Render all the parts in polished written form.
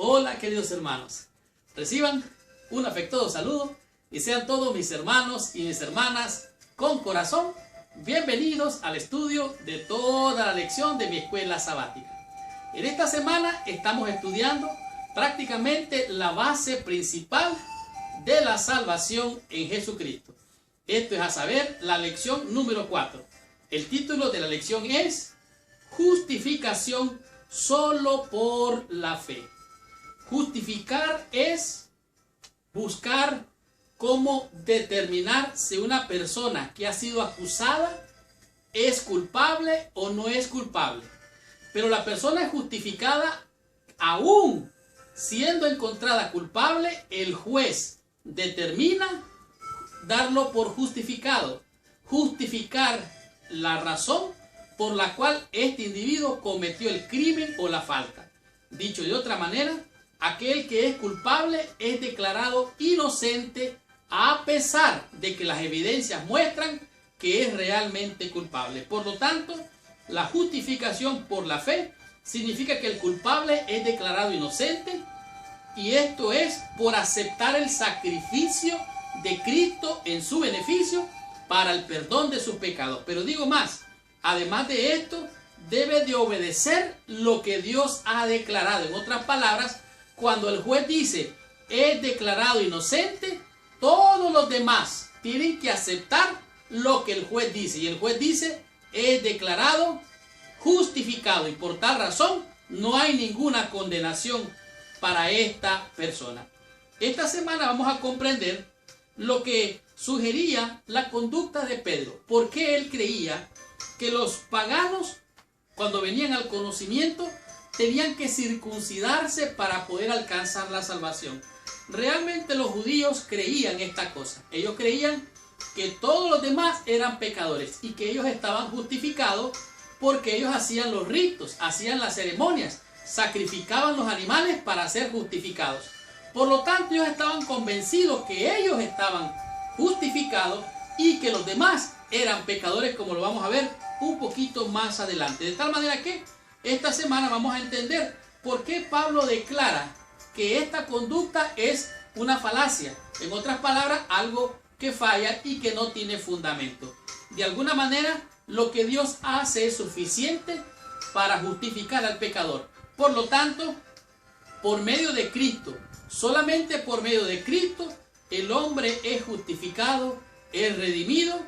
Hola queridos hermanos, reciban un afectuoso saludo y sean todos mis hermanos y mis hermanas con corazón bienvenidos al estudio de toda la lección de mi escuela sabática. En esta semana estamos estudiando prácticamente la base principal de la salvación en Jesucristo. Esto es a saber la lección número 4. El título de la lección es Justificación solo por la fe. Justificar es buscar cómo determinar si una persona que ha sido acusada es culpable o no es culpable. Pero la persona es justificada aún siendo encontrada culpable, el juez determina darlo por justificado. Justificar la razón por la cual este individuo cometió el crimen o la falta. Dicho de otra manera, aquel que es culpable es declarado inocente a pesar de que las evidencias muestran que es realmente culpable. Por lo tanto, la justificación por la fe significa que el culpable es declarado inocente, y esto es por aceptar el sacrificio de Cristo en su beneficio para el perdón de sus pecados. Pero digo más, además de esto, debe de obedecer lo que Dios ha declarado. En otras palabras, cuando el juez dice, es declarado inocente, todos los demás tienen que aceptar lo que el juez dice. Y el juez dice, es declarado justificado. Y por tal razón, no hay ninguna condenación para esta persona. Esta semana vamos a comprender lo que sugería la conducta de Pedro. ¿Por qué él creía que los paganos, cuando venían al conocimiento, tenían que circuncidarse para poder alcanzar la salvación? Realmente los judíos creían esta cosa. Ellos creían que todos los demás eran pecadores y que ellos estaban justificados porque ellos hacían los ritos, hacían las ceremonias, sacrificaban los animales para ser justificados. Por lo tanto, ellos estaban convencidos que ellos estaban justificados y que los demás eran pecadores, como lo vamos a ver un poquito más adelante. De tal manera que esta semana vamos a entender por qué Pablo declara que esta conducta es una falacia. En otras palabras, algo que falla y que no tiene fundamento. De alguna manera, lo que Dios hace es suficiente para justificar al pecador. Por lo tanto, por medio de Cristo, solamente por medio de Cristo, el hombre es justificado, es redimido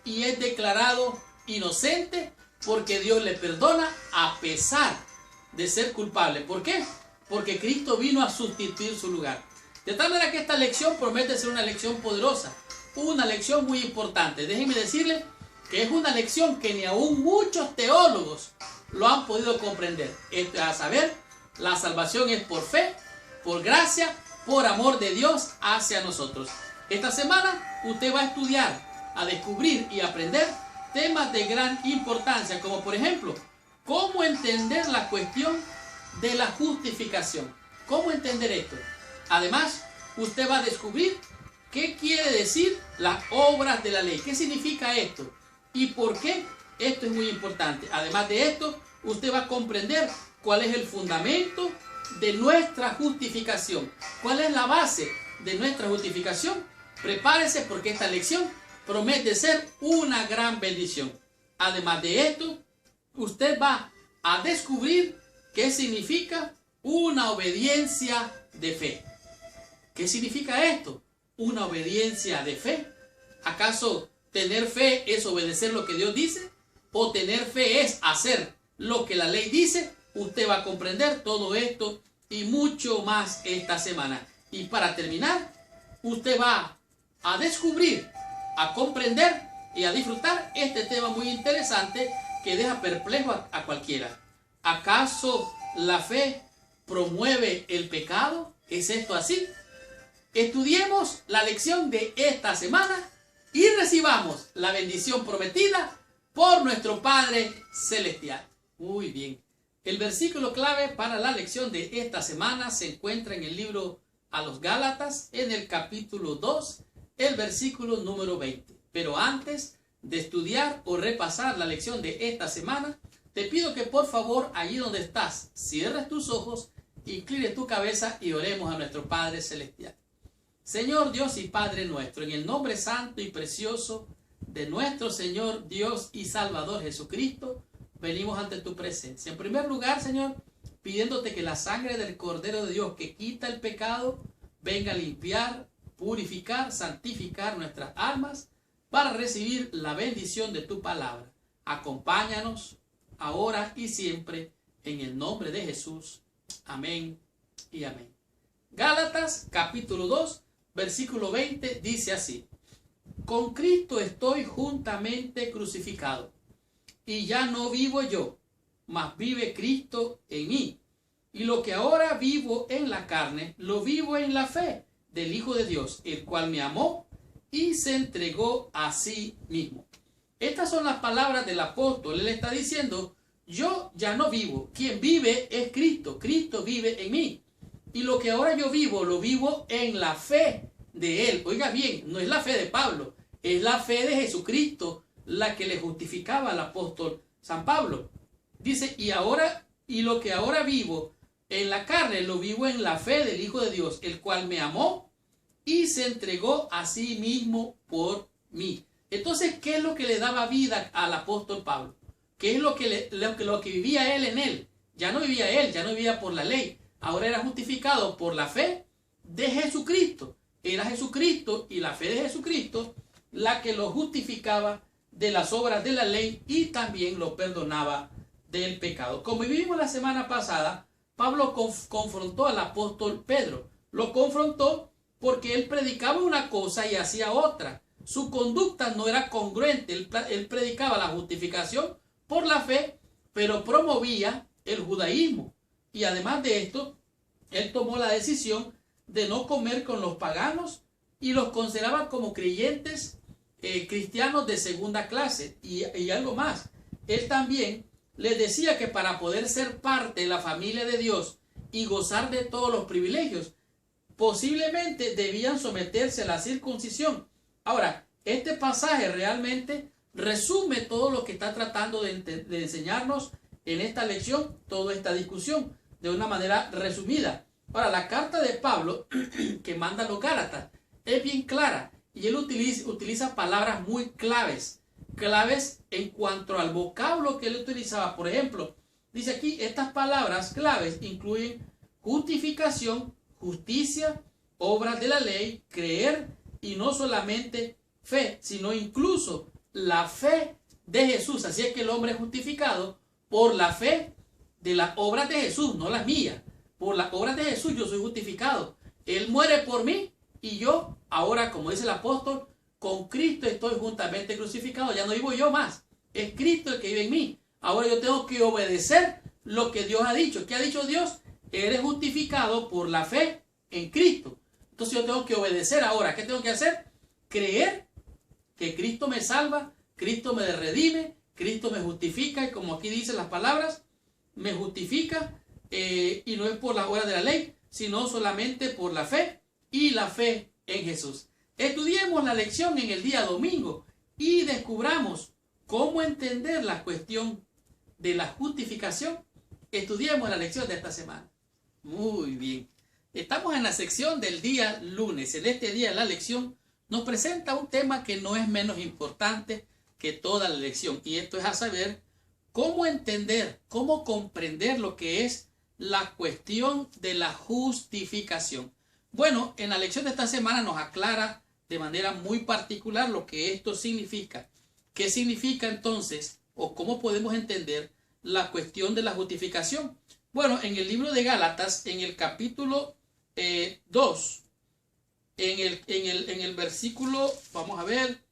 y es declarado inocente porque Dios le perdona a pesar de ser culpable. ¿Por qué? Porque Cristo vino a sustituir su lugar. De tal manera que esta lección promete ser una lección poderosa, una lección muy importante. Déjenme decirles que es una lección que ni aún muchos teólogos lo han podido comprender. Esto es a saber, la salvación es por fe, por gracia, por amor de Dios hacia nosotros. Esta semana usted va a estudiar, a descubrir y aprender temas de gran importancia, como por ejemplo, cómo entender la cuestión de la justificación. ¿Cómo entender esto? Además, usted va a descubrir qué quiere decir las obras de la ley. ¿Qué significa esto? ¿Y por qué esto es muy importante? Además de esto, usted va a comprender cuál es el fundamento de nuestra justificación. ¿Cuál es la base de nuestra justificación? Prepárese porque esta lección promete ser una gran bendición. Además de esto, usted va a descubrir qué significa una obediencia de fe. ¿Qué significa esto? Una obediencia de fe. ¿Acaso tener fe es obedecer lo que Dios dice? ¿O tener fe es hacer lo que la ley dice? Usted va a comprender todo esto y mucho más esta semana. Y para terminar, usted va a descubrir, a comprender y a disfrutar este tema muy interesante que deja perplejo a cualquiera. ¿Acaso la fe promueve el pecado? ¿Es esto así? Estudiemos la lección de esta semana y recibamos la bendición prometida por nuestro Padre Celestial. Muy bien. El versículo clave para la lección de esta semana se encuentra en el libro a los Gálatas, en el capítulo 2, el versículo número 20. Pero antes de estudiar o repasar la lección de esta semana, te pido que por favor, allí donde estás, cierres tus ojos Incline tu cabeza y oremos a nuestro Padre Celestial. Señor Dios y Padre nuestro, en el nombre santo y precioso de nuestro Señor Dios y Salvador Jesucristo, venimos ante tu presencia. En primer lugar, Señor, pidiéndote que la sangre del Cordero de Dios que quita el pecado venga a limpiar, purificar, santificar nuestras almas para recibir la bendición de tu palabra. Acompáñanos ahora y siempre en el nombre de Jesús. Amén y amén. Gálatas capítulo 2 versículo 20 dice así: con Cristo estoy juntamente crucificado, y ya no vivo yo, mas vive Cristo en mí. Y lo que ahora vivo en la carne, lo vivo en la fe del Hijo de Dios, el cual me amó y se entregó a sí mismo. Estas son las palabras del apóstol. Él está diciendo: yo ya no vivo, quien vive es Cristo, Cristo vive en mí. Y lo que ahora yo vivo, lo vivo en la fe de Él. Oiga bien, no es la fe de Pablo, es la fe de Jesucristo la que le justificaba al apóstol San Pablo. Dice, y lo que ahora vivo en la carne, lo vivo en la fe del Hijo de Dios, el cual me amó y se entregó a sí mismo por mí. Entonces, ¿qué es lo que le daba vida al apóstol Pablo? ¿Qué es lo que vivía él en él? Ya no vivía él, ya no vivía por la ley. Ahora era justificado por la fe de Jesucristo. Era Jesucristo y la fe de Jesucristo la que lo justificaba de las obras de la ley y también lo perdonaba del pecado. Como vivimos la semana pasada, Pablo confrontó al apóstol Pedro. Lo confrontó porque él predicaba una cosa y hacía otra. Su conducta no era congruente. Él predicaba la justificación por la fe, pero promovía el judaísmo. Y además de esto, él tomó la decisión de no comer con los paganos y los consideraba como creyentes cristianos de segunda clase. Y algo más, él también les decía que para poder ser parte de la familia de Dios y gozar de todos los privilegios, posiblemente debían someterse a la circuncisión. Ahora, este pasaje realmente resume todo lo que está tratando de enseñarnos en esta lección, toda esta discusión, de una manera resumida. Ahora, la carta de Pablo que manda a los Gálatas es bien clara y él utiliza palabras muy claves en cuanto al vocablo que él utilizaba. Por ejemplo, dice aquí, estas palabras claves incluyen justificación, justicia, obras de la ley, creer y no solamente fe, sino incluso la fe de Jesús. Así es que el hombre es justificado por la fe de las obras de Jesús, no las mías. Por las obras de Jesús yo soy justificado. Él muere por mí y yo, ahora, como dice el apóstol, con Cristo estoy juntamente crucificado. Ya no vivo yo más, es Cristo el que vive en mí. Ahora yo tengo que obedecer lo que Dios ha dicho. ¿Qué ha dicho Dios? Eres justificado por la fe en Cristo. Entonces yo tengo que obedecer ahora. ¿Qué tengo que hacer? Creer que Cristo me salva, Cristo me redime, Cristo me justifica, y como aquí dicen las palabras, me justifica, y no es por la obra de la ley, sino solamente por la fe y la fe en Jesús. Estudiemos la lección en el día domingo y descubramos cómo entender la cuestión de la justificación. Estudiemos la lección de esta semana. Muy bien. Estamos en la sección del día lunes. En este día la lección nos presenta un tema que no es menos importante que toda la lección. Y esto es a saber cómo entender, cómo comprender lo que es la cuestión de la justificación. Bueno, en la lección de esta semana nos aclara de manera muy particular lo que esto significa. ¿Qué significa entonces o cómo podemos entender la cuestión de la justificación? Bueno, en el libro de Gálatas, en el capítulo 2, en el versículo, vamos a ver,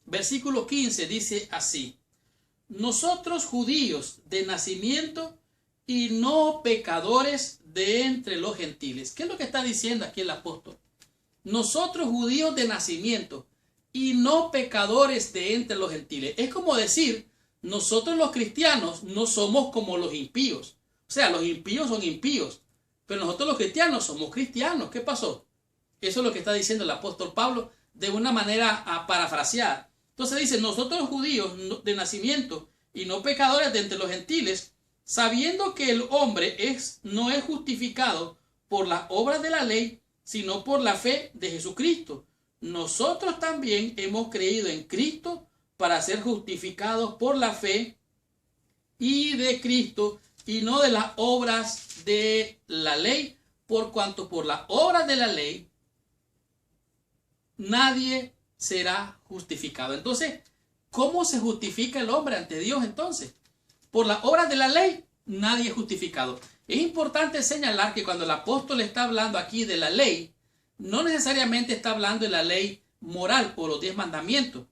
versículo 15 dice así: nosotros judíos de nacimiento y no pecadores de entre los gentiles. ¿Qué es lo que está diciendo aquí el apóstol? Nosotros judíos de nacimiento y no pecadores de entre los gentiles. Es como decir, nosotros los cristianos no somos como los impíos. O sea, los impíos son impíos, pero nosotros los cristianos somos cristianos. ¿Qué pasó? Eso es lo que está diciendo el apóstol Pablo de una manera parafraseada. Entonces dice, nosotros judíos de nacimiento y no pecadores de entre los gentiles, sabiendo que el hombre no es justificado por las obras de la ley, sino por la fe de Jesucristo. Nosotros también hemos creído en Cristo para ser justificados por la fe y de Cristo, y no de las obras de la ley, por cuanto por las obras de la ley nadie será justificado. Entonces, ¿cómo se justifica el hombre ante Dios entonces? Por las obras de la ley nadie es justificado. Es importante señalar que cuando el apóstol está hablando aquí de la ley, no necesariamente está hablando de la ley moral o los 10 mandamientos.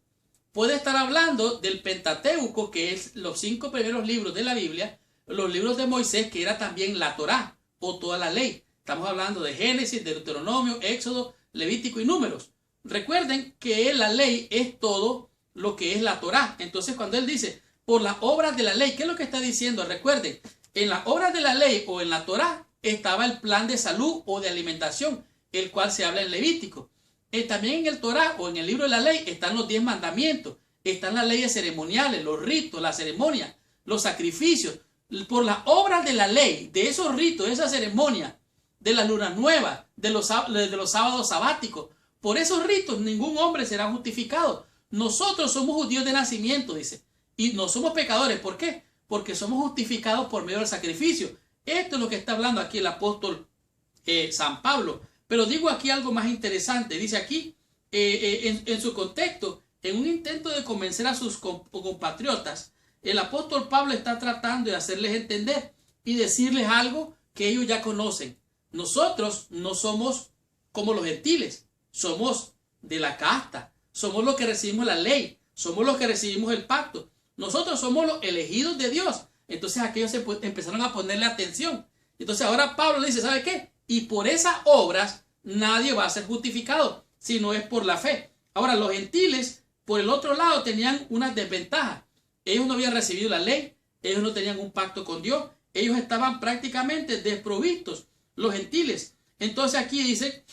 Puede estar hablando del Pentateuco, que es los 5 primeros libros de la Biblia, los libros de Moisés, que era también la Torá o toda la ley. Estamos hablando de Génesis, Deuteronomio, Éxodo, Levítico y Números. Recuerden que la ley es todo lo que es la Torá. Entonces, cuando él dice por las obras de la ley, ¿qué es lo que está diciendo? Recuerden, en las obras de la ley o en la Torá estaba el plan de salud o de alimentación, el cual se habla en Levítico. También en el Torá o en el libro de la ley están los 10 mandamientos, están las leyes ceremoniales, los ritos, las ceremonias, los sacrificios. Por las obras de la ley, de esos ritos, de esa ceremonia, de las lunas nuevas, de los sábados sabáticos, por esos ritos ningún hombre será justificado. Nosotros somos judíos de nacimiento, dice, y no somos pecadores. ¿Por qué? Porque somos justificados por medio del sacrificio. Esto es lo que está hablando aquí el apóstol San Pablo. Pero digo aquí algo más interesante. Dice aquí, en su contexto, en un intento de convencer a sus compatriotas, el apóstol Pablo está tratando de hacerles entender y decirles algo que ellos ya conocen. Nosotros no somos como los gentiles, somos de la casta, somos los que recibimos la ley, somos los que recibimos el pacto. Nosotros somos los elegidos de Dios. Entonces aquellos empezaron a ponerle atención. Entonces ahora Pablo le dice, ¿sabe qué? Y por esas obras nadie va a ser justificado, si no es por la fe. Ahora los gentiles, por el otro lado, tenían una desventaja. Ellos no habían recibido la ley, ellos no tenían un pacto con Dios, ellos estaban prácticamente desprovistos, los gentiles. Entonces aquí dice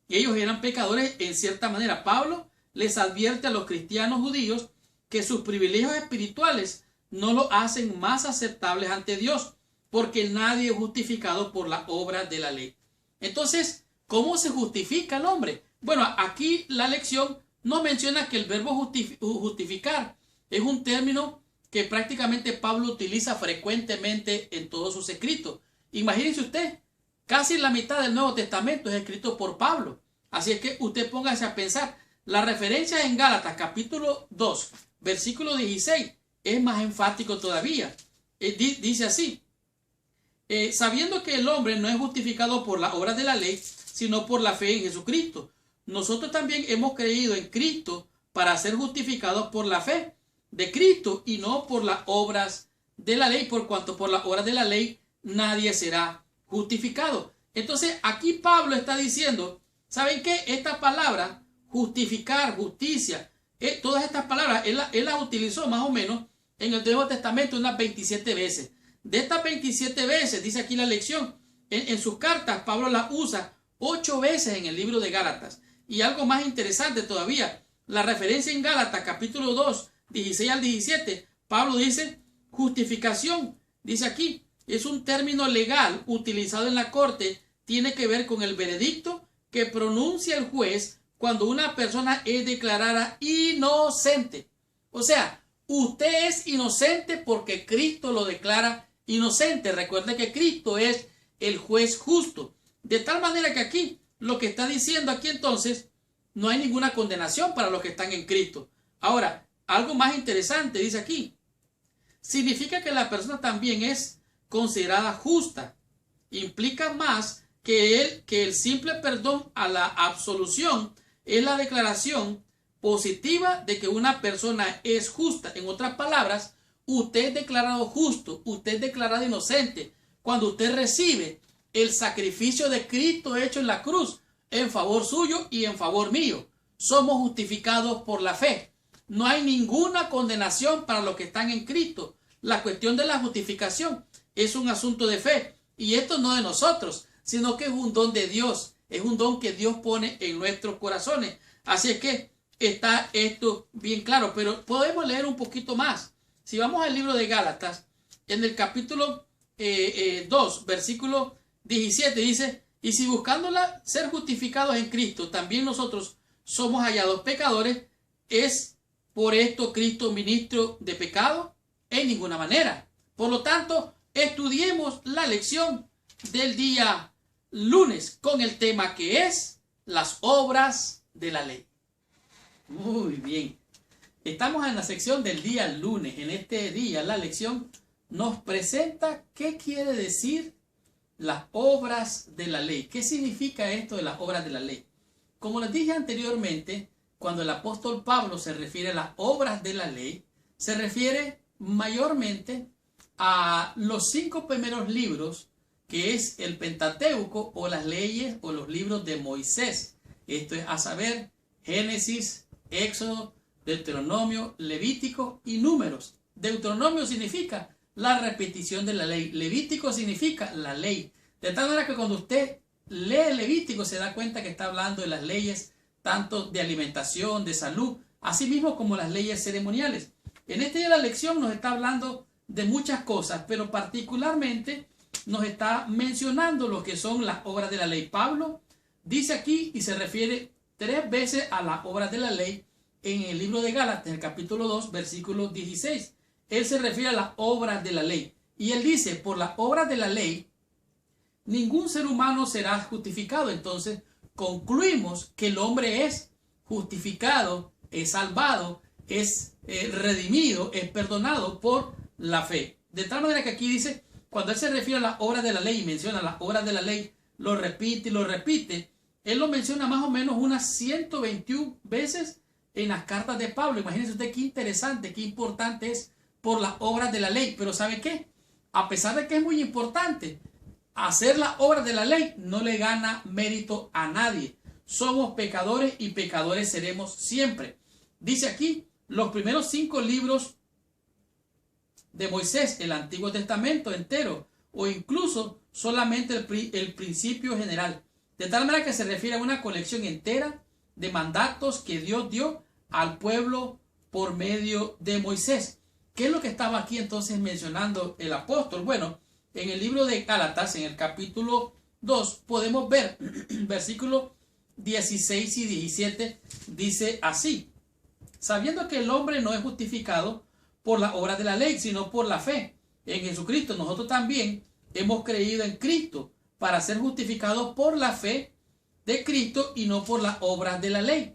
que ellos eran pecadores en cierta manera. Pablo les advierte a los cristianos judíos que sus privilegios espirituales no los hacen más aceptables ante Dios, porque nadie es justificado por la obra de la ley. Entonces, ¿cómo se justifica el hombre? Bueno, aquí la lección nos menciona que el verbo justificar es un término que prácticamente Pablo utiliza frecuentemente en todos sus escritos. Imagínense usted, casi la mitad del Nuevo Testamento es escrito por Pablo. Así es que usted póngase a pensar. La referencia en Gálatas capítulo 2, versículo 16, es más enfático todavía. Dice así, sabiendo que el hombre no es justificado por las obras de la ley, sino por la fe en Jesucristo. Nosotros también hemos creído en Cristo para ser justificados por la fe de Cristo y no por las obras de la ley, por cuanto por las obras de la ley nadie será justificado. Entonces aquí Pablo está diciendo, ¿saben qué? Esta palabra, justificar, justicia, todas estas palabras, él las utilizó más o menos en el Nuevo Testamento unas 27 veces. De estas 27 veces, dice aquí la lección, en sus cartas Pablo las usa 8 veces en el libro de Gálatas. Y algo más interesante todavía, la referencia en Gálatas capítulo 2, 16 al 17, Pablo dice justificación, dice aquí, es un término legal utilizado en la corte, tiene que ver con el veredicto que pronuncia el juez cuando una persona es declarada inocente. O sea, usted es inocente porque Cristo lo declara inocente. Recuerde que Cristo es el juez justo. De tal manera que aquí, lo que está diciendo aquí entonces, no hay ninguna condenación para los que están en Cristo. Ahora, algo más interesante dice aquí. Significa que la persona también es considerada justa. Implica más que el simple perdón a la absolución es la declaración positiva de que una persona es justa. En otras palabras, usted es declarado justo, usted es declarado inocente cuando usted recibe el sacrificio de Cristo hecho en la cruz en favor suyo y en favor mío. Somos justificados por la fe. No hay ninguna condenación para los que están en Cristo. La cuestión de la justificación es un asunto de fe. Y esto no de nosotros, sino que es un don de Dios. Es un don que Dios pone en nuestros corazones. Así es que está esto bien claro. Pero podemos leer un poquito más. Si vamos al libro de Gálatas, en el capítulo 2, versículo 17, dice, y si buscándola ser justificados en Cristo, también nosotros somos hallados pecadores, ¿es por esto Cristo ministro de pecado? En ninguna manera. Por lo tanto, estudiemos la lección del día lunes con el tema que es las obras de la ley. Muy bien. Estamos en la sección del día lunes. En este día la lección nos presenta qué quiere decir las obras de la ley. ¿Qué significa esto de las obras de la ley? Como les dije anteriormente, cuando el apóstol Pablo se refiere a las obras de la ley, se refiere mayormente a los 5 primeros libros, que es el Pentateuco o las leyes o los libros de Moisés. Esto es a saber, Génesis, Éxodo, Deuteronomio, Levítico y Números. Deuteronomio significa la repetición de la ley. Levítico significa la ley. De tal manera que cuando usted lee Levítico se da cuenta que está hablando de las leyes tanto de alimentación, de salud, así mismo como las leyes ceremoniales. En este día la lección nos está hablando de muchas cosas, pero particularmente nos está mencionando lo que son las obras de la ley. Pablo dice aquí y se refiere 3 veces a las obras de la ley en el libro de Gálatas, en el capítulo 2, versículo 16. Él se refiere a las obras de la ley. Y él dice, por las obras de la ley, ningún ser humano será justificado. Entonces, concluimos que el hombre es justificado, es salvado, es redimido, es perdonado por la fe. De tal manera que aquí dice, cuando él se refiere a las obras de la ley y menciona las obras de la ley, lo repite y lo repite. Él lo menciona más o menos unas 121 veces en las cartas de Pablo. Imagínense usted qué interesante, qué importante es por las obras de la ley. Pero ¿sabe qué? A pesar de que es muy importante, hacer las obras de la ley no le gana mérito a nadie. Somos pecadores y pecadores seremos siempre. Dice aquí, los primeros 5 libros de Moisés, el Antiguo Testamento entero, o incluso solamente el principio general. De tal manera que se refiere a una colección entera de mandatos que Dios dio al pueblo por medio de Moisés. ¿Qué es lo que estaba aquí entonces mencionando el apóstol? Bueno, en el libro de Gálatas, en el capítulo 2, podemos ver versículos 16 y 17, dice así: sabiendo que el hombre no es justificado por las obras de la ley, sino por la fe en Jesucristo. Nosotros también hemos creído en Cristo para ser justificados por la fe de Cristo y no por las obras de la ley.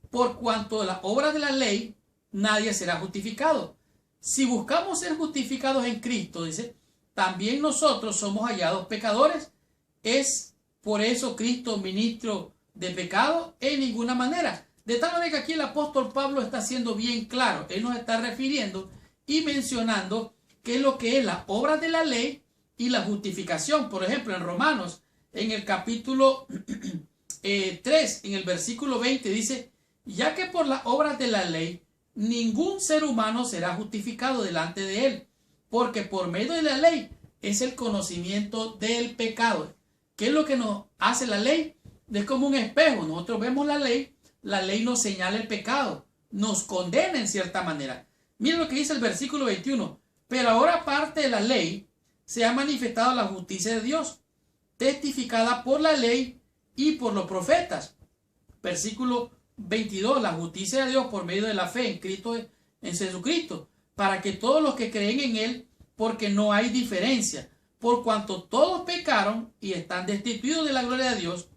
Por cuanto las obras de la ley, nadie será justificado. Si buscamos ser justificados en Cristo, dice, también nosotros somos hallados pecadores. ¿Es por eso Cristo ministro de pecado? En ninguna manera. De tal manera que aquí el apóstol Pablo está siendo bien claro. Él nos está refiriendo y mencionando qué es lo que es la obra de la ley y la justificación. Por ejemplo, en Romanos, en el capítulo 3, en el versículo 20, dice, ya que por las obras de la ley ningún ser humano será justificado delante de él, porque por medio de la ley es el conocimiento del pecado. ¿Qué es lo que nos hace la ley? Es como un espejo. Nosotros vemos la ley nos señala el pecado, nos condena en cierta manera. Miren lo que dice el versículo 21. Pero ahora, aparte de la ley, se ha manifestado la justicia de Dios, testificada por la ley y por los profetas. Versículo 22. La justicia de Dios por medio de la fe en Cristo, en Jesucristo, para que todos los que creen en él, porque no hay diferencia, por cuanto todos pecaron y están destituidos de la gloria de Dios,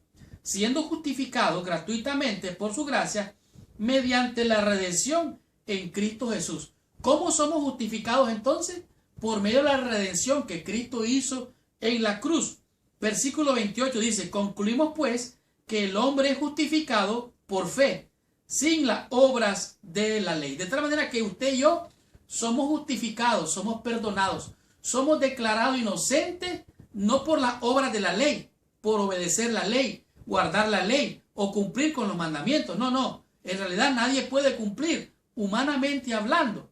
siendo justificados gratuitamente por su gracia mediante la redención en Cristo Jesús. ¿Cómo somos justificados entonces? Por medio de la redención que Cristo hizo en la cruz. Versículo 28 dice, concluimos pues que el hombre es justificado por fe, sin las obras de la ley. De tal manera que usted y yo somos justificados, somos perdonados, somos declarados inocentes, no por las obras de la ley, por obedecer la ley, guardar la ley o cumplir con los mandamientos. No. En realidad nadie puede cumplir, humanamente hablando,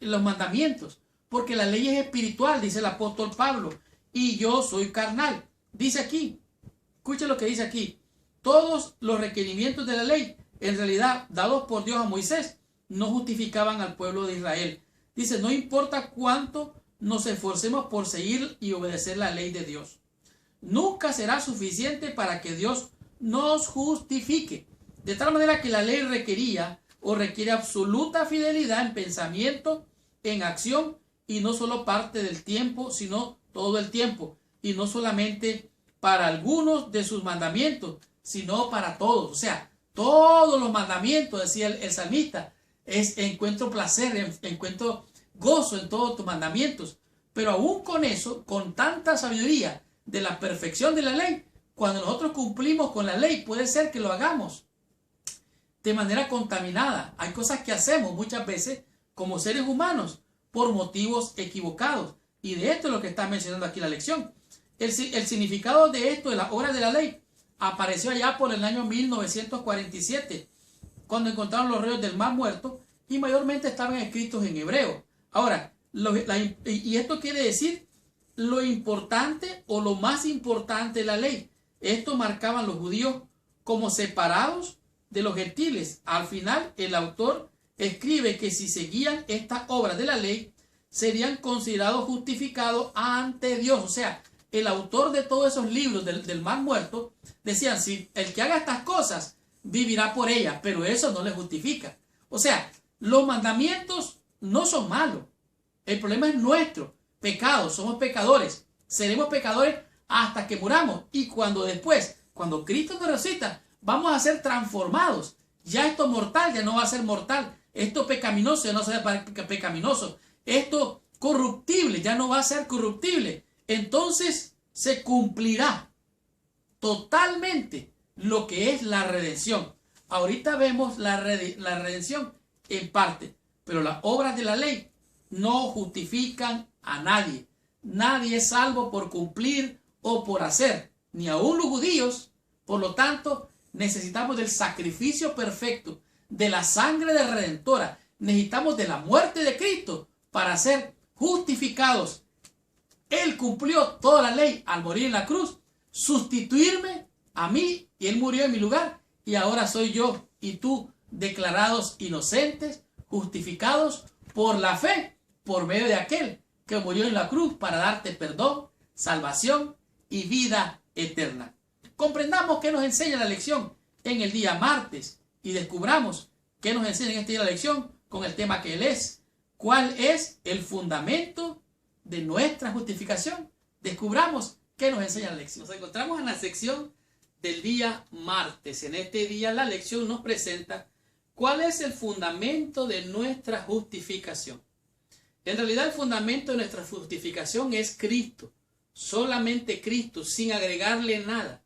los mandamientos, porque la ley es espiritual, dice el apóstol Pablo, y yo soy carnal. Dice aquí, escuche lo que dice aquí, todos los requerimientos de la ley, en realidad dados por Dios a Moisés, no justificaban al pueblo de Israel. Dice, no importa cuánto nos esforcemos por seguir y obedecer la ley de Dios. Nunca será suficiente para que Dios nos justifique. De tal manera que la ley requería o requiere absoluta fidelidad en pensamiento, en acción, y no solo parte del tiempo, sino todo el tiempo. Y no solamente para algunos de sus mandamientos, sino para todos. O sea, todos los mandamientos, decía el salmista, encuentro placer, encuentro gozo en todos tus mandamientos. Pero aún con eso, con tanta sabiduría de la perfección de la ley, cuando nosotros cumplimos con la ley, puede ser que lo hagamos de manera contaminada. Hay cosas que hacemos muchas veces como seres humanos por motivos equivocados. Y de esto es lo que está mencionando aquí la lección. El significado de esto, de las obras de la ley, apareció allá por el año 1947, cuando encontraron los rollos del Mar Muerto, y mayormente estaban escritos en hebreo. Ahora, y esto quiere decir lo importante o lo más importante de la ley. Esto marcaban los judíos como separados de los gentiles. Al final, el autor escribe que si seguían estas obras de la ley, serían considerados justificados ante Dios. O sea, el autor de todos esos libros del Mar Muerto decían, si el que haga estas cosas vivirá por ellas, pero eso no le justifica. O sea, los mandamientos no son malos. El problema es nuestro pecado. Somos pecadores. Seremos pecadores hasta que muramos. Y cuando Cristo nos resucita, vamos a ser transformados. Ya esto mortal ya no va a ser mortal. Esto pecaminoso ya no será pecaminoso. Esto corruptible ya no va a ser corruptible. Entonces se cumplirá totalmente lo que es la redención. Ahorita vemos la redención en parte, pero las obras de la ley no justifican a nadie. Nadie es salvo por cumplir o por hacer, ni aun los judíos. Por lo tanto, necesitamos del sacrificio perfecto, de la sangre de redentora. Necesitamos de la muerte de Cristo para ser justificados. Él cumplió toda la ley al morir en la cruz, sustituirme a mí, y Él murió en mi lugar, y ahora soy yo y tú declarados inocentes, justificados por la fe, por medio de aquel que murió en la cruz para darte perdón, salvación y vida eterna. Comprendamos qué nos enseña la lección en el día martes y descubramos qué nos enseña en este día la lección con el tema que él es. ¿Cuál es el fundamento de nuestra justificación? Descubramos qué nos enseña la lección. Nos encontramos en la sección del día martes. En este día la lección nos presenta cuál es el fundamento de nuestra justificación. En realidad el fundamento de nuestra justificación es Cristo. Solamente Cristo, sin agregarle nada.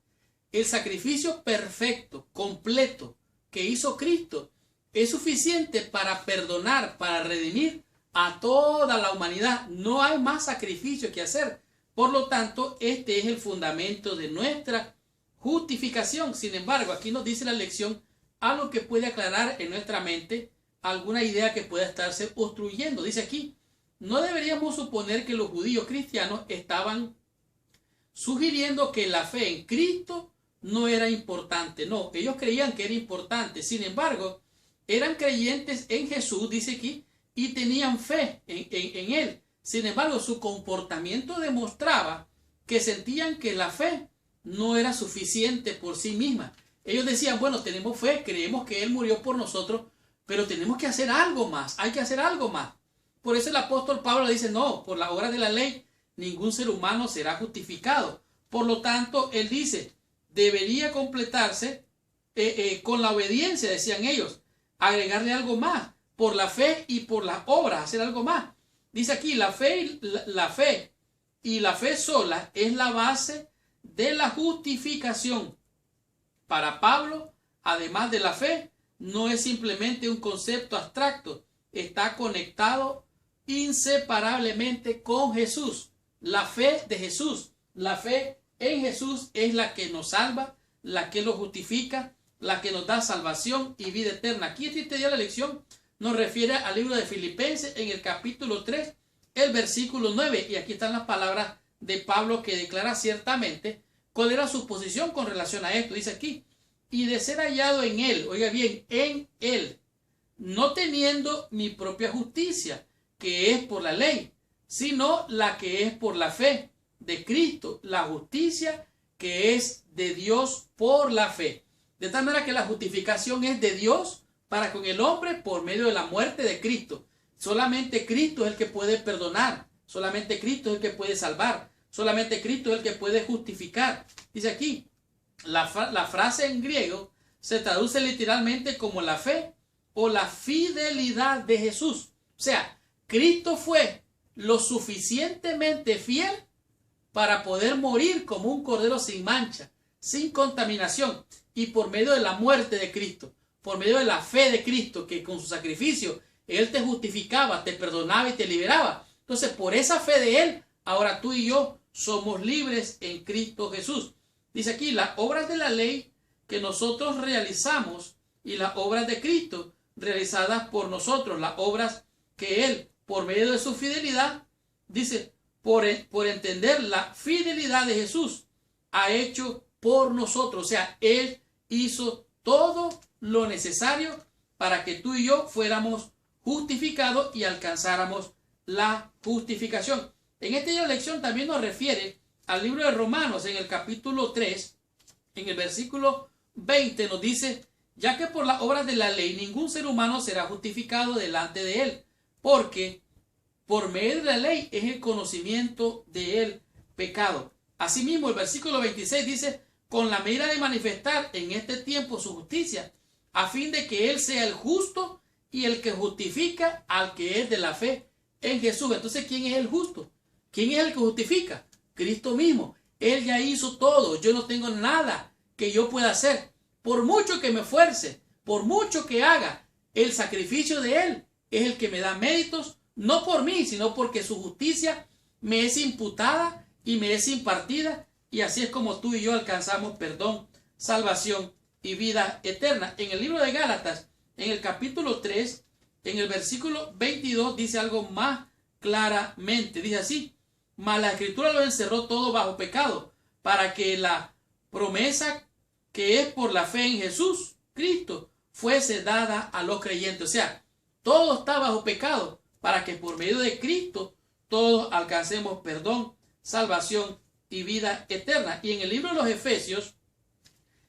El sacrificio perfecto, completo, que hizo Cristo es suficiente para perdonar, para redimir a toda la humanidad. No hay más sacrificio que hacer. Por lo tanto, este es el fundamento de nuestra justificación. Sin embargo, aquí nos dice la lección algo que puede aclarar en nuestra mente alguna idea que pueda estarse obstruyendo. Dice aquí, no deberíamos suponer que los judíos cristianos estaban sugiriendo que la fe en Cristo no era importante. No, ellos creían que era importante. Sin embargo, eran creyentes en Jesús, dice aquí, y tenían fe en Él. Sin embargo, su comportamiento demostraba que sentían que la fe no era suficiente por sí misma. Ellos decían, bueno, tenemos fe, creemos que Él murió por nosotros, pero tenemos que hacer algo más, hay que hacer algo más. Por eso el apóstol Pablo dice, no, por la obra de la ley, ningún ser humano será justificado. Por lo tanto, él dice, debería completarse con la obediencia, decían ellos, agregarle algo más, por la fe y por las obras, hacer algo más. Dice aquí, la fe y la fe sola es la base de la justificación. Para Pablo, además de la fe, no es simplemente un concepto abstracto, está conectado inseparablemente con Jesús. La fe de Jesús, la fe en Jesús es la que nos salva, la que nos justifica, la que nos da salvación y vida eterna. Aquí este día la lección nos refiere al libro de Filipenses en el capítulo 3, el versículo 9. Y aquí están las palabras de Pablo que declara ciertamente cuál era su posición con relación a esto. Dice aquí, y de ser hallado en Él, oiga bien, en Él, no teniendo mi propia justicia, que es por la ley, sino la que es por la fe de Cristo, la justicia que es de Dios por la fe. De tal manera que la justificación es de Dios para con el hombre por medio de la muerte de Cristo. Solamente Cristo es el que puede perdonar, solamente Cristo es el que puede salvar, solamente Cristo es el que puede justificar. Dice aquí, la frase en griego se traduce literalmente como la fe o la fidelidad de Jesús. O sea, Cristo fue lo suficientemente fiel para poder morir como un cordero sin mancha, sin contaminación, y por medio de la muerte de Cristo, por medio de la fe de Cristo, que con su sacrificio Él te justificaba, te perdonaba y te liberaba. Entonces, por esa fe de Él, ahora tú y yo somos libres en Cristo Jesús. Dice aquí, las obras de la ley que nosotros realizamos y las obras de Cristo realizadas por nosotros, las obras que Él, por medio de su fidelidad, dice, por entender la fidelidad de Jesús, ha hecho por nosotros. O sea, Él hizo todo lo necesario para que tú y yo fuéramos justificados y alcanzáramos la justificación. En esta día de lección también nos refiere al libro de Romanos, en el capítulo 3, en el versículo 20 nos dice, ya que por las obras de la ley ningún ser humano será justificado delante de Él, porque por medio de la ley es el conocimiento del pecado. Asimismo, el versículo 26 dice, con la mira de manifestar en este tiempo su justicia, a fin de que Él sea el justo y el que justifica al que es de la fe en Jesús. Entonces, ¿quién es el justo? ¿Quién es el que justifica? Cristo mismo. Él ya hizo todo. Yo no tengo nada que yo pueda hacer. Por mucho que me esfuerce, por mucho que haga, el sacrificio de Él es el que me da méritos, no por mí, sino porque su justicia me es imputada y me es impartida, y así es como tú y yo alcanzamos perdón, salvación y vida eterna. En el libro de Gálatas, en el capítulo 3, en el versículo 22, dice algo más claramente. Dice así, mas la Escritura lo encerró todo bajo pecado, para que la promesa que es por la fe en Jesús, Cristo, fuese dada a los creyentes. O sea, todo está bajo pecado, para que por medio de Cristo todos alcancemos perdón, salvación y vida eterna. Y en el libro de los Efesios,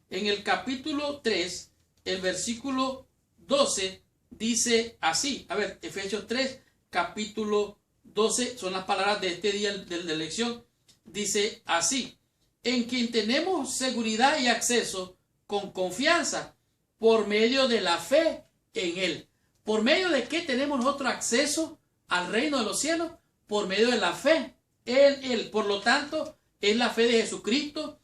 en el capítulo 3, el versículo 12, dice así. A ver, Efesios 3, capítulo 12, son las palabras de este día de la lección. Dice así, en quien tenemos seguridad y acceso con confianza por medio de la fe en Él. ¿Por medio de qué tenemos nosotros acceso al reino de los cielos? Por medio de la fe en Él. Por lo tanto, es la fe de Jesucristo,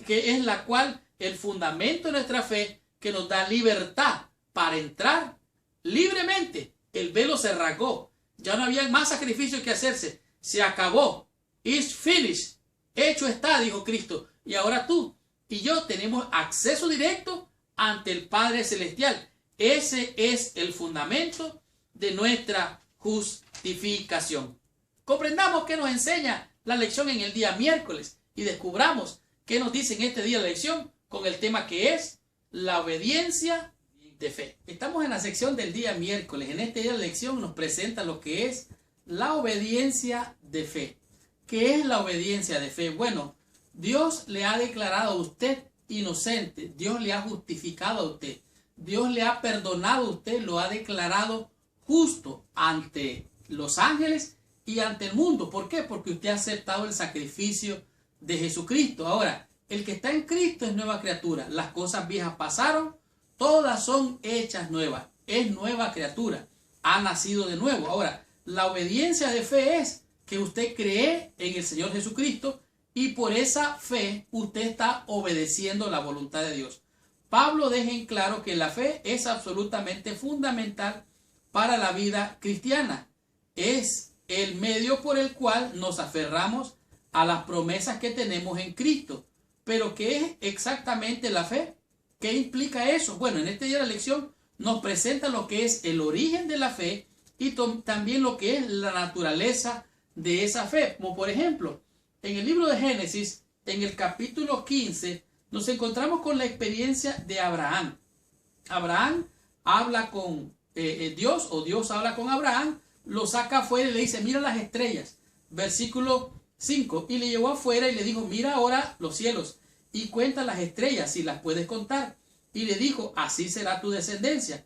que es la cual, el fundamento de nuestra fe, que nos da libertad para entrar libremente. El velo se rasgó. Ya no había más sacrificio que hacerse. Se acabó. It's finished. Hecho está, dijo Cristo. Y ahora tú y yo tenemos acceso directo ante el Padre Celestial. Ese es el fundamento de nuestra justificación. Comprendamos qué nos enseña la lección en el día miércoles y descubramos qué nos dice en este día de lección con el tema que es la obediencia de fe. Estamos en la sección del día miércoles. En este día de lección nos presenta lo que es la obediencia de fe. ¿Qué es la obediencia de fe? Bueno, Dios le ha declarado a usted inocente. Dios le ha justificado a usted. Dios le ha perdonado a usted, lo ha declarado justo ante los ángeles y ante el mundo. ¿Por qué? Porque usted ha aceptado el sacrificio de Jesucristo. Ahora, el que está en Cristo es nueva criatura. Las cosas viejas pasaron, todas son hechas nuevas. Es nueva criatura. Ha nacido de nuevo. Ahora, la obediencia de fe es que usted cree en el Señor Jesucristo y por esa fe usted está obedeciendo la voluntad de Dios. Pablo deja en claro que la fe es absolutamente fundamental para la vida cristiana. Es el medio por el cual nos aferramos a las promesas que tenemos en Cristo. Pero ¿qué es exactamente la fe? ¿Qué implica eso? Bueno, en este día de la lección nos presenta lo que es el origen de la fe y también lo que es la naturaleza de esa fe. Como por ejemplo, en el libro de Génesis, en el capítulo 15, nos encontramos con la experiencia de Abraham. Abraham habla con Dios, o Dios habla con Abraham, lo saca afuera y le dice, mira las estrellas, Versículo 5. Y le llevó afuera y le dijo, mira ahora los cielos y cuenta las estrellas si las puedes contar. Y le dijo, así será tu descendencia.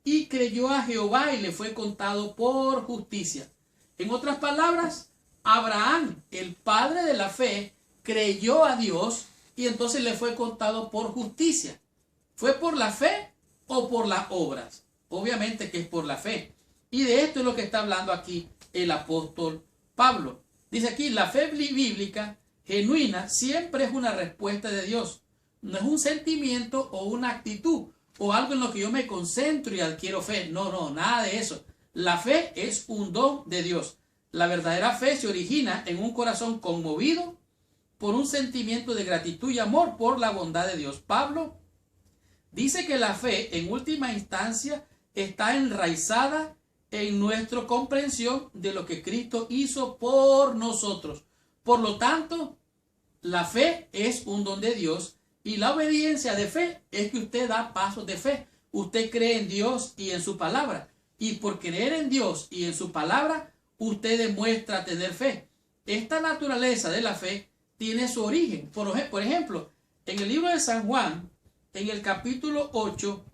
Y creyó a Jehová y le fue contado por justicia. En otras palabras, Abraham, el padre de la fe, creyó a Dios y entonces le fue contado por justicia. ¿Fue por la fe o por las obras? Obviamente que es por la fe. Y de esto es lo que está hablando aquí el apóstol Pablo. Dice aquí, la fe bíblica genuina siempre es una respuesta de Dios. No es un sentimiento o una actitud o algo en lo que yo me concentro y adquiero fe. No, nada de eso. La fe es un don de Dios. La verdadera fe se origina en un corazón conmovido por un sentimiento de gratitud y amor por la bondad de Dios. Pablo dice que la fe en última instancia está enraizada en nuestra comprensión de lo que Cristo hizo por nosotros. Por lo tanto, la fe es un don de Dios y la obediencia de fe es que usted da pasos de fe. Usted cree en Dios y en su palabra. Y por creer en Dios y en su palabra, usted demuestra tener fe. Esta naturaleza de la fe tiene su origen. Por ejemplo, en el libro de San Juan, en el capítulo 8,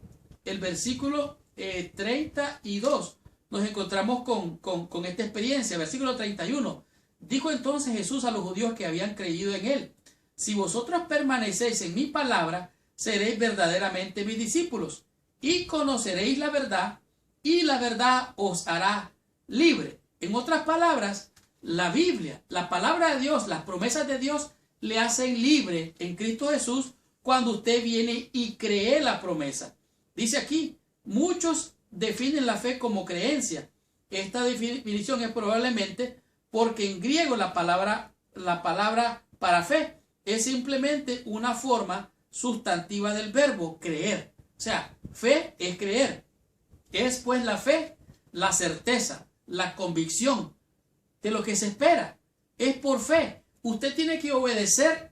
el versículo 32, nos encontramos con esta experiencia. Versículo 31. Dijo entonces Jesús a los judíos que habían creído en él: si vosotros permanecéis en mi palabra, seréis verdaderamente mis discípulos, y conoceréis la verdad, y la verdad os hará libre. En otras palabras, la Biblia, la palabra de Dios, las promesas de Dios le hacen libre en Cristo Jesús cuando usted viene y cree la promesa. Dice aquí, muchos definen la fe como creencia. Esta definición es probablemente porque en griego la palabra para fe es simplemente una forma sustantiva del verbo creer. O sea, fe es creer. Es pues la fe, la certeza, la convicción de lo que se espera. Es por fe. Usted tiene que obedecer,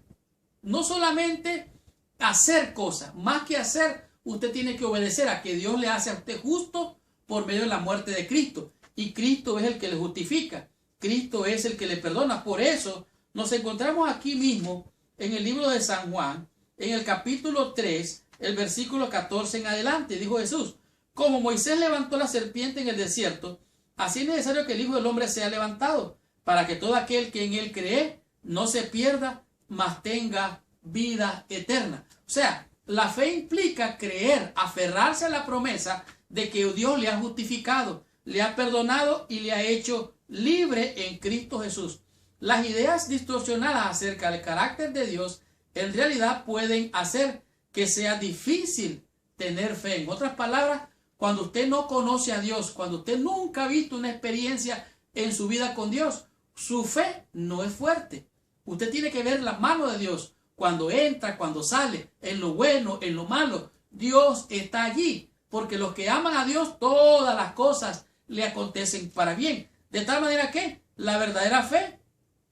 no solamente hacer cosas, más que hacer, usted tiene que obedecer a que Dios le hace a usted justo por medio de la muerte de Cristo. Y Cristo es el que le justifica. Cristo es el que le perdona. Por eso nos encontramos aquí mismo en el libro de San Juan, en el capítulo 3, el versículo 14 en adelante. Dijo Jesús: como Moisés levantó la serpiente en el desierto, así es necesario que el Hijo del Hombre sea levantado, para que todo aquel que en él cree no se pierda, mas tenga vida eterna. O sea, la fe implica creer, aferrarse a la promesa de que Dios le ha justificado, le ha perdonado y le ha hecho libre en Cristo Jesús. Las ideas distorsionadas acerca del carácter de Dios en realidad pueden hacer que sea difícil tener fe. En otras palabras, cuando usted no conoce a Dios, cuando usted nunca ha visto una experiencia en su vida con Dios, su fe no es fuerte. Usted tiene que ver la mano de Dios cuando entra, cuando sale, en lo bueno, en lo malo. Dios está allí, porque los que aman a Dios, todas las cosas le acontecen para bien. De tal manera que la verdadera fe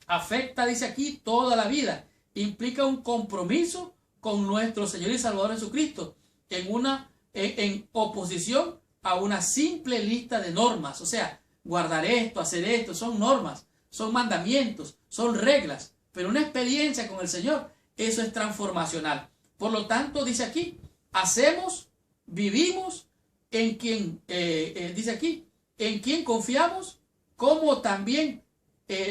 afecta, dice aquí, toda la vida. Implica un compromiso con nuestro Señor y Salvador Jesucristo en oposición a una simple lista de normas. O sea, guardar esto, hacer esto, son normas, son mandamientos, son reglas. Pero una experiencia con el Señor, eso es transformacional. Por lo tanto, dice aquí, hacemos, vivimos en quien, dice aquí, en quien confiamos, como también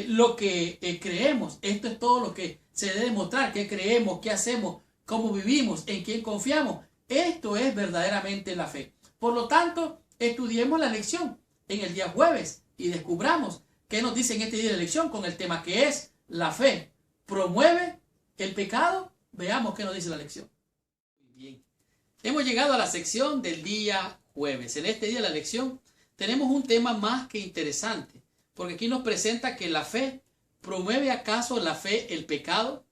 lo que creemos. Esto es todo lo que se debe demostrar: qué creemos, qué hacemos, cómo vivimos, en quién confiamos. Esto es verdaderamente la fe. Por lo tanto, estudiemos la lección en el día jueves y descubramos qué nos dice en este día de lección con el tema que es la fe. ¿Promueve el pecado? Veamos qué nos dice la lección. Bien. Hemos llegado a la sección del día jueves. En este día de la lección tenemos un tema más que interesante, porque aquí nos presenta que la fe, ¿promueve acaso la fe el pecado?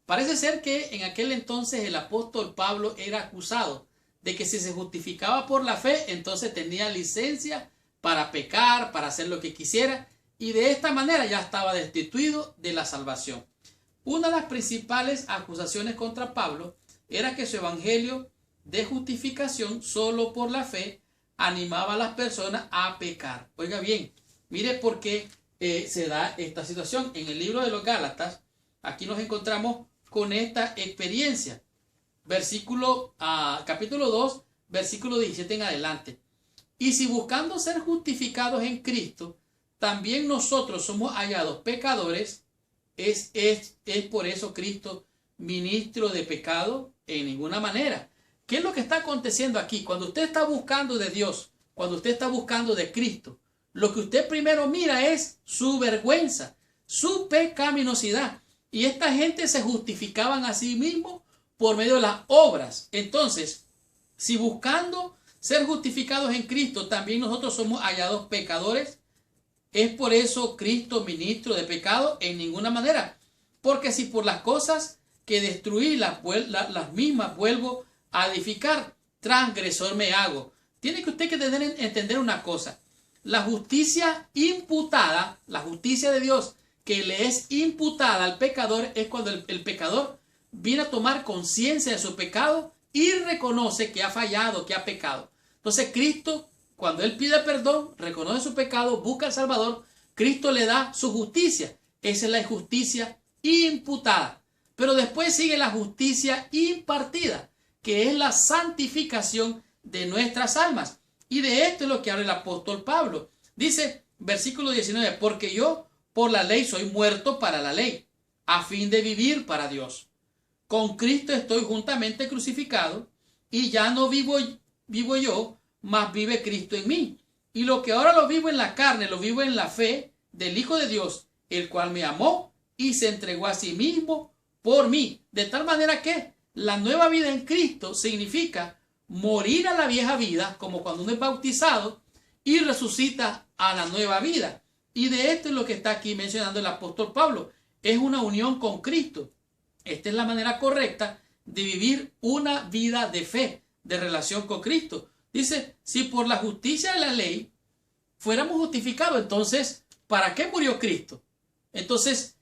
Parece ser que en aquel entonces el apóstol Pablo era acusado de que si se justificaba por la fe, entonces tenía licencia para pecar, para hacer lo que quisiera, y de esta manera ya estaba destituido de la salvación. Una de las principales acusaciones contra Pablo era que su evangelio de justificación solo por la fe animaba a las personas a pecar. Oiga bien, mire por qué se da esta situación. En el libro de los Gálatas, aquí nos encontramos con esta experiencia. Capítulo 2, versículo 17 en adelante. Y si buscando ser justificados en Cristo, también nosotros somos hallados pecadores, ¿es por eso Cristo ministro de pecado? En ninguna manera. ¿Qué es lo que está aconteciendo aquí? Cuando usted está buscando de Dios, cuando usted está buscando de Cristo, lo que usted primero mira es su vergüenza, su pecaminosidad. Y esta gente se justificaban a sí mismos por medio de las obras. Entonces, si buscando ser justificados en Cristo, también nosotros somos hallados pecadores, ¿es por eso Cristo ministro de pecado? En ninguna manera. Porque si por las cosas que destruí las mismas vuelvo a edificar, transgresor me hago. Tiene que usted entender una cosa. La justicia imputada, la justicia de Dios que le es imputada al pecador, es cuando el pecador viene a tomar conciencia de su pecado y reconoce que ha fallado, que ha pecado. Entonces Cristo, cuando él pide perdón, reconoce su pecado, busca al Salvador, Cristo le da su justicia. Esa es la justicia imputada. Pero después sigue la justicia impartida, que es la santificación de nuestras almas. Y de esto es lo que habla el apóstol Pablo. Dice, versículo 19, porque yo por la ley soy muerto para la ley, a fin de vivir para Dios. Con Cristo estoy juntamente crucificado, y ya no vivo yo, mas vive Cristo en mí. Y lo que ahora lo vivo en la carne, lo vivo en la fe del Hijo de Dios, el cual me amó y se entregó a sí mismo por mí. De tal manera que la nueva vida en Cristo significa morir a la vieja vida, como cuando uno es bautizado, y resucita a la nueva vida. Y de esto es lo que está aquí mencionando el apóstol Pablo. Es una unión con Cristo. Esta es la manera correcta de vivir una vida de fe, de relación con Cristo. Dice, si por la justicia de la ley fuéramos justificados, entonces, ¿para qué murió Cristo? Entonces,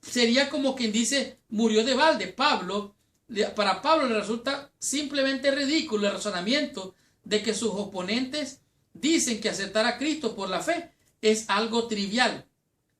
sería como quien dice, murió de balde. Para Pablo le resulta simplemente ridículo el razonamiento de que sus oponentes dicen que aceptar a Cristo por la fe es algo trivial.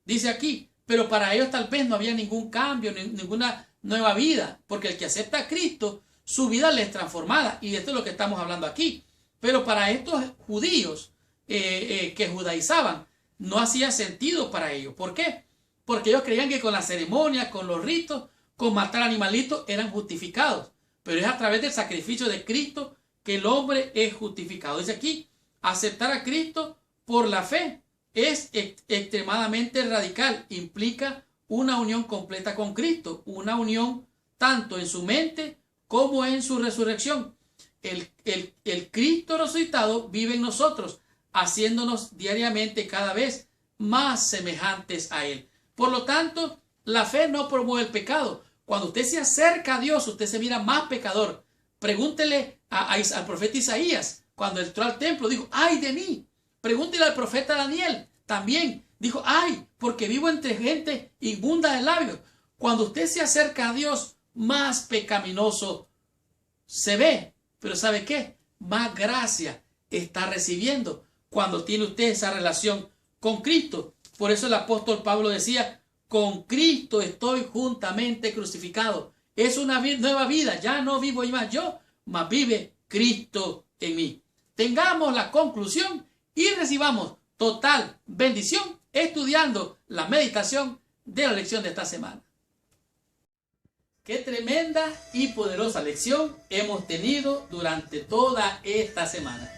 Dice aquí, pero para ellos tal vez no había ningún cambio, ninguna nueva vida, porque el que acepta a Cristo, su vida le es transformada, y esto es lo que estamos hablando aquí. Pero para estos judíos que judaizaban, no hacía sentido para ellos. ¿Por qué? Porque ellos creían que con la ceremonia, con los ritos, con matar animalitos eran justificados. Pero es a través del sacrificio de Cristo que el hombre es justificado. Dice aquí, aceptar a Cristo por la fe es extremadamente radical. Implica una unión completa con Cristo, una unión tanto en su mente como en su resurrección. El Cristo resucitado vive en nosotros, haciéndonos diariamente cada vez más semejantes a Él. Por lo tanto, la fe no promueve el pecado. Cuando usted se acerca a Dios, usted se mira más pecador. Pregúntele al profeta Isaías, cuando entró al templo, dijo, ¡ay de mí! Pregúntele al profeta Daniel, también dijo, ¡ay! Porque vivo entre gente inmunda de labios. Cuando usted se acerca a Dios, más pecaminoso se ve. Pero ¿sabe qué? Más gracia está recibiendo cuando tiene usted esa relación con Cristo. Por eso el apóstol Pablo decía, con Cristo estoy juntamente crucificado. Es una nueva vida. Ya no vivo más yo, mas vive Cristo en mí. Tengamos la conclusión y recibamos total bendición estudiando la meditación de la lección de esta semana. Qué tremenda y poderosa lección hemos tenido durante toda esta semana.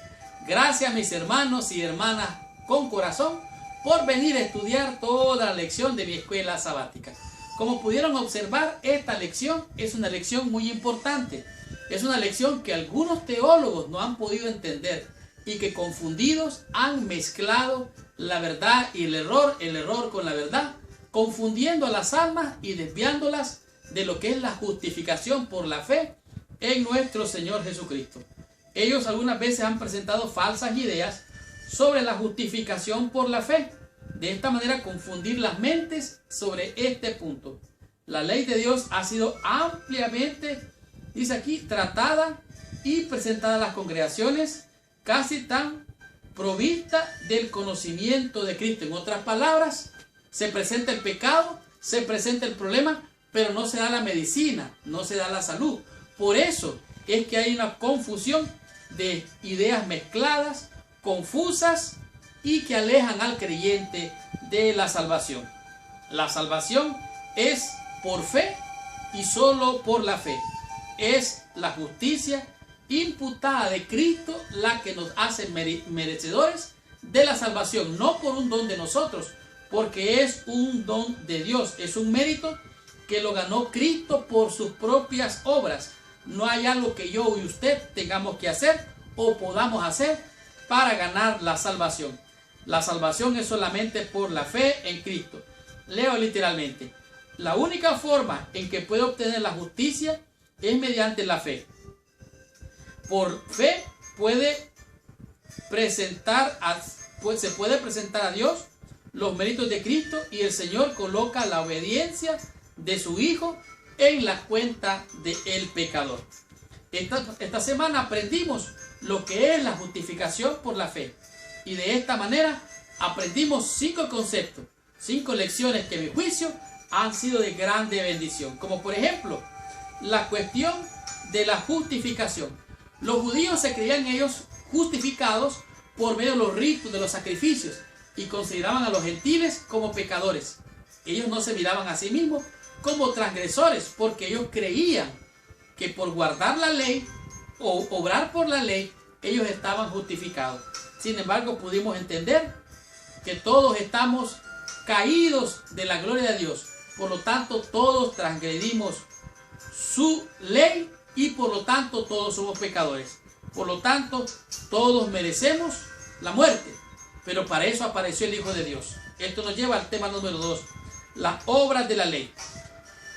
Gracias mis hermanos y hermanas con corazón por venir a estudiar toda la lección de mi escuela sabática. Como pudieron observar, esta lección es una lección muy importante. Es una lección que algunos teólogos no han podido entender y que confundidos han mezclado la verdad y el error con la verdad, confundiendo a las almas y desviándolas de lo que es la justificación por la fe en nuestro Señor Jesucristo. Ellos algunas veces han presentado falsas ideas sobre la justificación por la fe. De esta manera confundir las mentes sobre este punto. La ley de Dios ha sido ampliamente, dice aquí, tratada y presentada a las congregaciones, casi tan provista del conocimiento de Cristo. En otras palabras, Se presenta el pecado, se presenta el problema, pero no se da la medicina, no se da la salud. Por eso es que hay una confusión de ideas mezcladas, confusas y que alejan al creyente de la salvación. La salvación es por fe y solo por la fe. Es la justicia imputada de Cristo la que nos hace merecedores de la salvación, no por un don de nosotros, porque es un don de Dios, es un mérito que lo ganó Cristo por sus propias obras. No hay algo que yo y usted tengamos que hacer o podamos hacer para ganar la salvación. La salvación es solamente por la fe en Cristo. Leo literalmente: la única forma en que puede obtener la justicia es mediante la fe. Por fe se puede presentar a Dios los méritos de Cristo, y el Señor coloca la obediencia de su Hijo en la cuenta del pecador. Esta semana aprendimos lo que es la justificación por la fe, y de esta manera aprendimos 5 conceptos, 5 lecciones que a mi juicio han sido de grande bendición, como por ejemplo la cuestión de la justificación. Los judíos se creían ellos justificados por medio de los ritos, de los sacrificios, y consideraban a los gentiles como pecadores. Ellos no se miraban a sí mismos como transgresores, porque ellos creían que por guardar la ley o obrar por la ley, ellos estaban justificados. Sin embargo, pudimos entender que todos estamos caídos de la gloria de Dios. Por lo tanto, todos transgredimos su ley y por lo tanto todos somos pecadores. Por lo tanto, todos merecemos la muerte. Pero para eso apareció el Hijo de Dios. Esto nos lleva al tema número 2, las obras de la ley.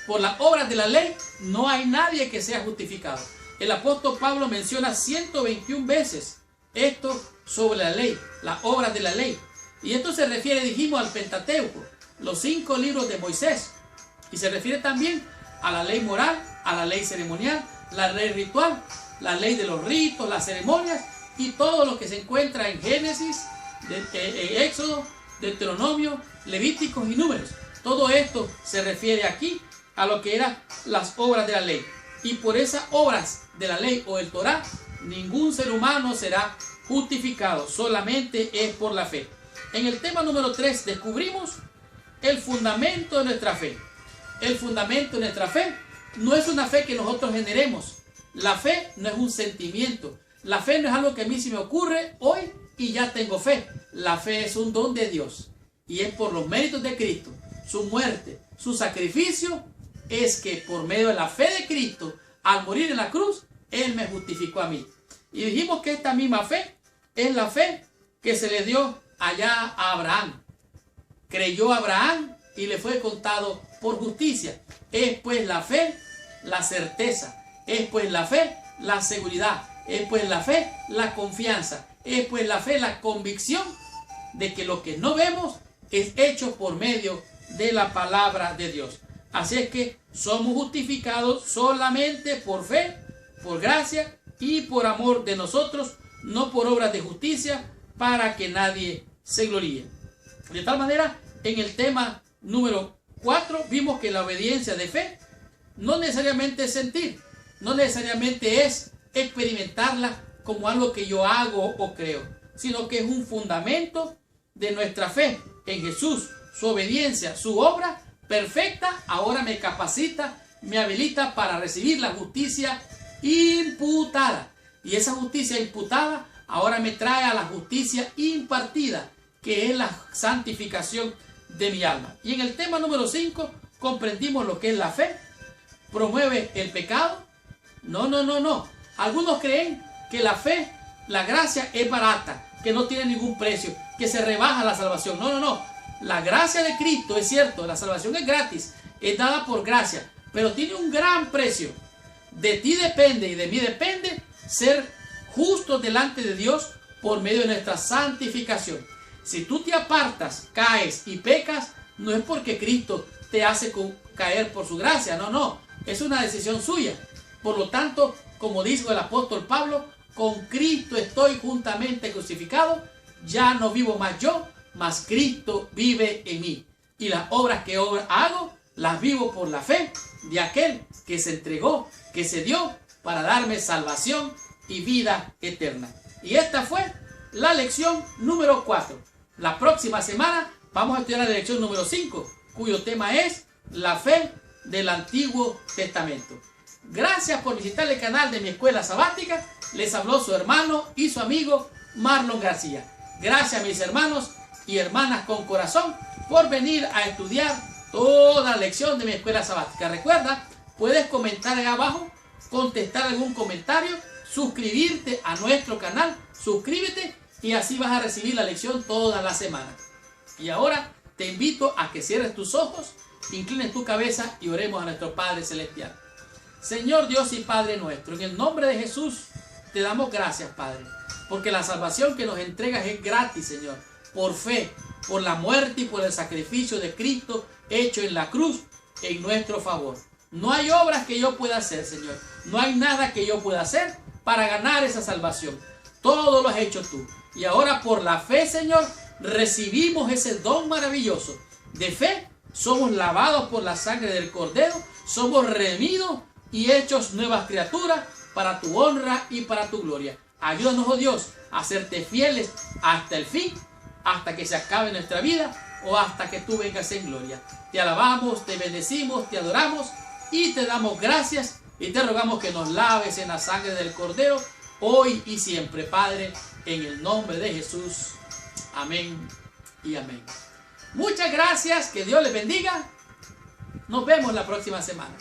Por las obras de la ley no hay nadie que sea justificado. El apóstol Pablo menciona 121 veces esto sobre la ley, las obras de la ley. Y esto se refiere, dijimos, al Pentateuco, los 5 libros de Moisés. Y se refiere también a la ley moral, a la ley ceremonial, la ley ritual, la ley de los ritos, las ceremonias y todo lo que se encuentra en Génesis, Éxodo, Deuteronomio, Levíticos y Números. Todo esto se refiere aquí a lo que eran las obras de la ley. Y por esas obras de la ley o el Torá, ningún ser humano será justificado, solamente es por la fe. En el tema número 3 descubrimos el fundamento de nuestra fe. El fundamento de nuestra fe no es una fe que nosotros generemos. La fe no es un sentimiento. La fe no es algo que a mí se me ocurre hoy y ya tengo fe. La fe es un don de Dios. Y es por los méritos de Cristo, su muerte, su sacrificio, es que por medio de la fe de Cristo, al morir en la cruz, Él me justificó a mí. Y dijimos que esta misma fe es la fe que se le dio allá a Abraham. Creyó Abraham y le fue contado por justicia. Es pues la fe la certeza. Es pues la fe la seguridad. Es pues la fe la confianza. Es pues la fe la convicción de que lo que no vemos es hecho por medio de la palabra de Dios. Así es que somos justificados solamente por fe, por gracia y por amor de nosotros, no por obras de justicia, para que nadie se gloríe. De tal manera, en el tema número 4 vimos que la obediencia de fe no necesariamente es sentir, no necesariamente es experimentarla como algo que yo hago o creo, sino que es un fundamento de nuestra fe en Jesús. Su obediencia, su obra perfecta, ahora me capacita, me habilita para recibir la justicia imputada. Y esa justicia imputada ahora me trae a la justicia impartida, que es la santificación de mi alma. Y en el tema número 5 comprendimos lo que es la fe. ¿Promueve el pecado? No. Algunos creen que la fe, la gracia es barata, que no tiene ningún precio, que se rebaja la salvación. No. La gracia de Cristo es cierto, la salvación es gratis, es dada por gracia, pero tiene un gran precio. De ti depende y de mí depende ser justos delante de Dios por medio de nuestra santificación. Si tú te apartas, caes y pecas, no es porque Cristo te hace caer por su gracia, no, es una decisión suya. Por lo tanto, como dijo el apóstol Pablo, con Cristo estoy juntamente crucificado, ya no vivo más yo, mas Cristo vive en mí. y las obras que hago las vivo por la fe de aquel que se entregó, que se dio para darme salvación y vida eterna. Y esta fue la lección número 4. La próxima semana vamos a estudiar la lección número 5, cuyo tema es la fe del Antiguo Testamento. Gracias por visitar el canal de mi escuela sabática. Les habló su hermano y su amigo Marlon García. Gracias, mis hermanos y hermanas con corazón, por venir a estudiar toda la lección de mi escuela sabática. Recuerda, puedes comentar ahí abajo, contestar algún comentario, suscribirte a nuestro canal, suscríbete y así vas a recibir la lección toda la semana. Y ahora te invito a que cierres tus ojos, inclines tu cabeza y oremos a nuestro Padre Celestial. Señor Dios y Padre nuestro, en el nombre de Jesús te damos gracias, Padre, porque la salvación que nos entregas es gratis, Señor, por fe, por la muerte y por el sacrificio de Cristo hecho en la cruz en nuestro favor. No hay obras que yo pueda hacer, Señor. No hay nada que yo pueda hacer para ganar esa salvación. Todo lo has hecho tú. Y ahora por la fe, Señor, recibimos ese don maravilloso. De fe somos lavados por la sangre del Cordero, somos redimidos y hechos nuevas criaturas para tu honra y para tu gloria. Ayúdanos, oh Dios, a serte fieles hasta el fin, hasta que se acabe nuestra vida o hasta que tú vengas en gloria. Te alabamos, te bendecimos, te adoramos y te damos gracias y te rogamos que nos laves en la sangre del Cordero hoy y siempre, Padre, en el nombre de Jesús. Amén y amén. Muchas gracias, que Dios les bendiga. Nos vemos la próxima semana.